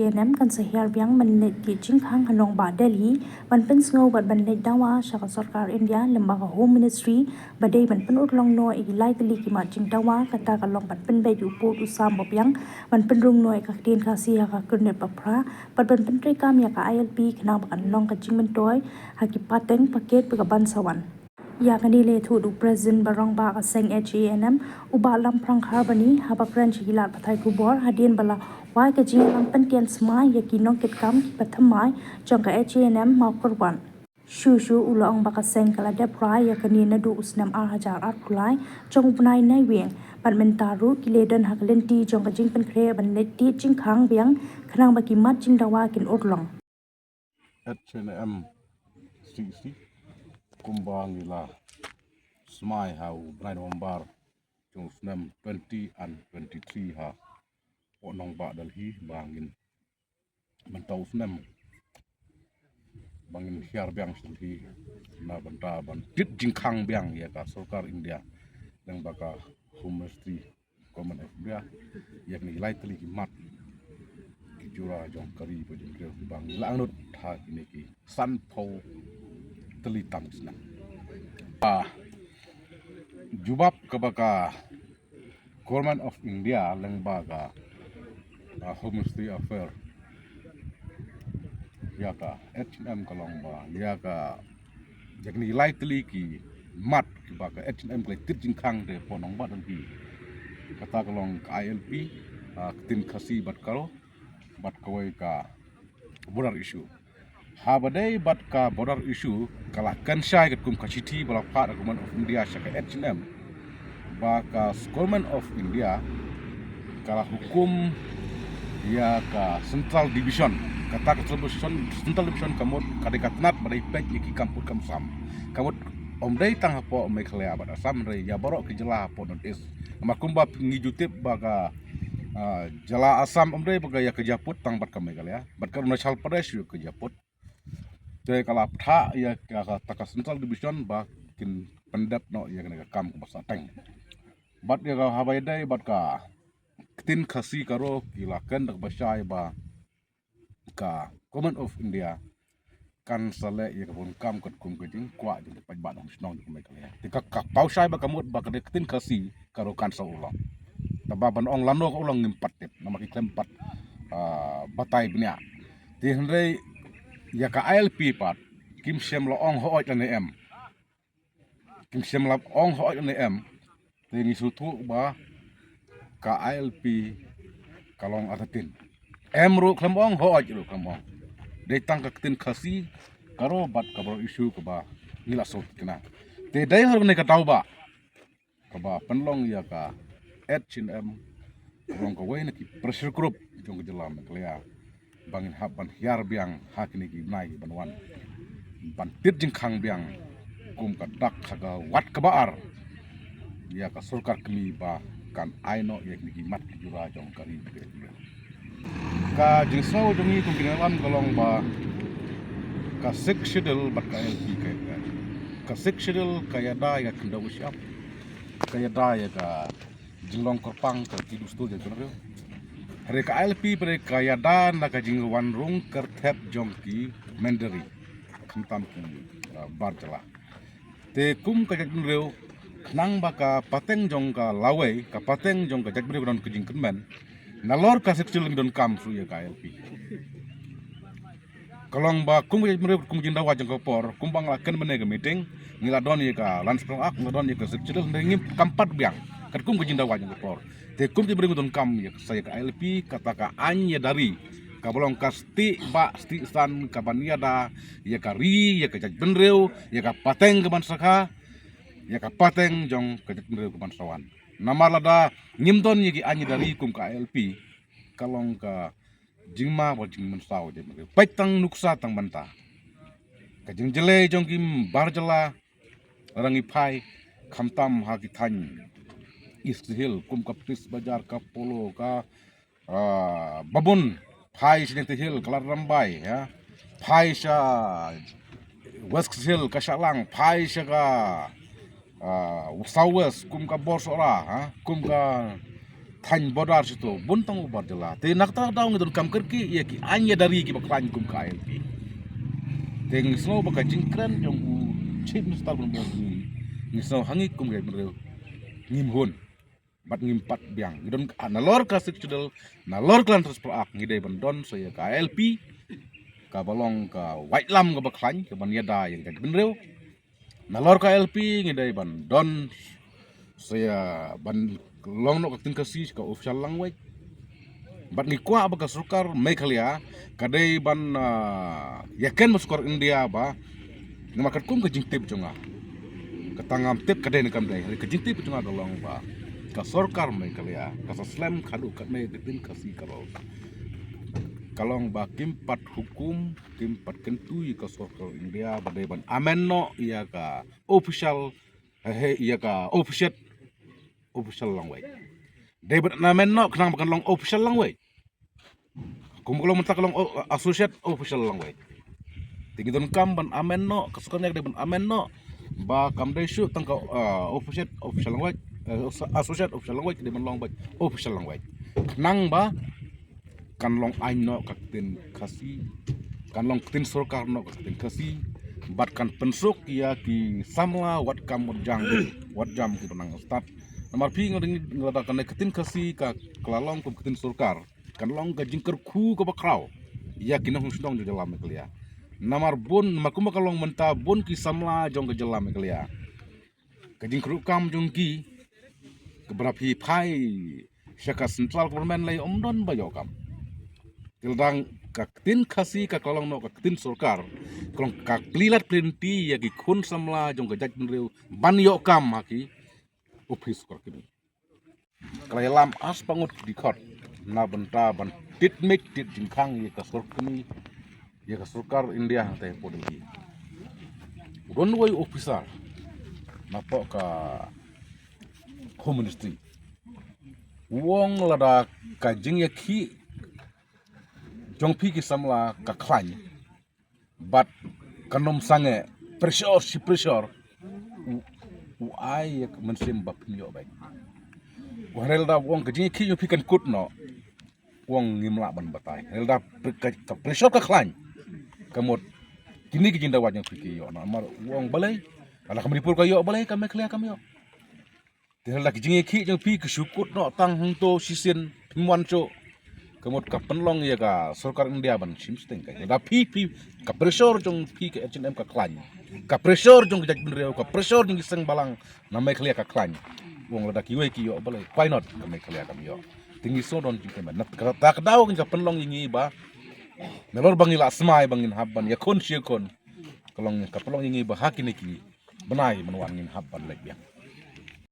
HNM kan sehiar biang menit di jingkang hanong ba Delhi ban pen sngo bat ban let dawa shaka sarkar India lembaga Home Ministry badai ban pen urlong no igilai teli kimat jing dawa kata kalong ban pen bai uput usam bobyang ban pen rung no ka tin ka si ka kurnet papra bat ban pen tre kam ya ka ILP kenang ban long ka jing mentoy haki pateng paket ban sawan ya kanile thu du president barong ba ka seng HNM uba lam prang harbani habakran chigilat pathai kubor hadien bala wai ka jing lam pen tian smai ya kinong kit kam pathamai jong ka HNM ma korwan shu ulong ba ka seng kala de prai ya kanina du usnam ar hajar ar kulai jong bunai nai weng pan mentaru kileden haklenti jong ka jing pen kre ban let ti jing khang biang khanang ba ki mat jing dawa kin urlong HNM CC kumbang ila smai hau brai nombar jong snam 20 and 23 ha onong ba dalhi bangin mentau snam bangin hiar biang dalhi na banta ban tit jingkhang biang ya ka sarkar India yang baka Home Ministry Common of India yak ni lai tali mat jura jong kari pojong kreu bang langnut ha ini ki san pho tali tam snam jubab kabaka Government of India lembaga Home Ministry Affair ya ka HNM kalongba ya ka jakni lai tli ki mat ki baka HNM klai tit jingkhang de ponong ba dan ki kata kalong ILP tin khasi bat karo bat kawai ka border issue habadai bat ka border issue kala kanshai kat kum khachiti bala phat Government of India shaka HNM baka Government of India kala hukum ya ka Central Division kata Central Division kamut kadikatnat badai pek iki kamput kamsam kamut omdai tang hapo Meghalaya bad Assam rei ya borok ke jela hapo notis makumba ngijutip baga jala Assam omdai baga ya kejaput tang bat ka Meghalaya bat ka Arunachal Pradesh yu kejaput te kala tha ya ka taka Central Division ba kin pendap no ya kena kam basa teng bat ya habai dai bat ka tin khasi karo kilakan dak basai ba ka Government of India kan sale ya kabun kam kat kum kejing kwa jing pat ba dong snong kum Meghalaya tika ka pausai ba kamut ba ka tin khasi karo kan sa ulang tababan ong lano ko ulang ngimpat tip nama ki klempat batai bnya ti hendrei ya ka ILP pat kim sem lo ong ho ot em kim sem lap ong ho ot em ti ni sutu ba ka ILP kalong atatin ru klembong ho ot ru klembong de tang ka tin khasi karo bat ka bro issue ka ba nila sot kena te dai har ne ka tau ba ka ba penlong ya ka HNM rong ka wei na ki pressure group jong jelam Meghalaya bangin hab ban hiar biang hak ni ki nai banwan ban tit jing khang biang kum ka dak khaga wat ka baar ya ka sarkar kmi ba kan aino ya ni ki mat ki jura jong kari ka jingsau jongi kum kinalam kalong ba ka sik schedule bat ka LP ka sik schedule kaya da ya kenda usyap kaya da ya ka jinglong korpang ka kidustul ya jonre hare ka LP bre kaya da na ka jingwan rung kerthep jong ki mandari khamtam ki barjala te kum ka jonre nang baka pateng jong ka lawai ka pateng jong ka jakbre don kujing kenmen nalor ka seksul don kam su ya ka LP kalong ba kum jinda wa jong por kum bang laken mene ke meeting ngila don ya ka lansprong ak ngodon ya ka seksul ngim kampat biang kat kum jinda wa jong por te kum ti bring don kam ya saya ka LP kata ka anya dari ka bolong kasti ba sti san ka baniada ya ka ri ya ka jakbenreu ya ka pateng ke bansaka ya ka pateng jong ka jakbenreu ke bansawan namalada nyimdon yagi anya dari kum ka LP kalong ka jingma wa jingman saw je paitang nuksa tang banta ka jingjele jong kim barjala rangi phai khamtam ha ki than East Hill kum ka pis bazar ka polo ka babun phai sinete hill kalar rambai ya phai sha West Hill ka shalang phai sha ka Southwest kum ka borsora kum ka Than bodar situ buntang ubar jela. Te nak tahu ngidun kam kerki ya ki anya dari ki baklan kum ka ILP. Teng snow baka jingkran jong u chip mistal bun bun ni snow hangi kum ga bun ngim hun. Bat ngim pat biang. Ngidun nalor klasik chudel nalor klan terus perak ngidai ban don saya ka ILP. Ka balong ka white lam ka baklan ka ban yada yang ka bun rew. Nalor ka ILP ngidai ban don saya ban long no katin kasi ka official language bat ni kwa ba ka sukar Meghalaya kadai ban yaken masukar India ba ngamakat kum ka jingtip jonga katangam tip kadai ni kam dai ka jingtip jonga dolong ba ka sarkar Meghalaya ka slam khadu kat me tin kasi karo kalong ba kimpat hukum kimpat kentui ka sarkar India badai ban amenno iya ka official iya ka official language. David namen no kenang bukan long official language. Kumkulong mentak long associate official language. Tinggi don kam ban amen no kesukaan yak ban amen no ba kam dai shu tang ka official language associate official language de ban long ba official language. Kenang ba kan long ain no katin kasi kan long tin sarkar no katin kasi bat kan pensuk ya ki samla wat kam wat jam ki benang start Namar pi ngada kan ketin kasi ka kelalong kum ketin surkar kan long ka jingker khu ka bakraw ya kinah husdong jo jalam kelia namar bun makum kalong menta bun ki samla jong ka jalam kelia ka jingkru kam jong ki ke berapi pai syaka central government lai omdon bayo kam tildang ka ketin kasi ka kelalong no ka ketin surkar kalong ka plilat plinti ya ki khun samla jong ka jak benreu ban yo kam haki office kor kini kalau lam as pangut di kot na benta ban tit mek tit jingkang ye ka sor kini ye ka sarkar India te podeli runway officer na po ka home ministry wong lada ka jing ye ki jong pi ki samla ka klan bat kanom sange pressure ai mensim bap nyo bai warel da wong ka jing ki yo pikan kut no wong ngimla ban batai rel da ka pressure ka klan kamot kini ki jinda wajang piki yo na mar wong balai ala kamri pur ka yo balai ka Meghalaya kam yo rel da ki jing ki jong pi ki sukut no tang hung to sisin pimwan cho kamot ka penlong ya ka sarkar India ban simsteng ka da pi ka pressure jong pi ka H&M ka klan ka pressure jong jak benreu ka pressure jong iseng balang na Meghalaya ka klan wong lada ki we ki yo balai why not ka Meghalaya kam yo tinggi so don jing kemen ta ka daw ka penlong yingi ba melor bangila smai bangin habban ya kon kalong ka penlong yingi ba hakini ki benai menwan ngin habban lek biang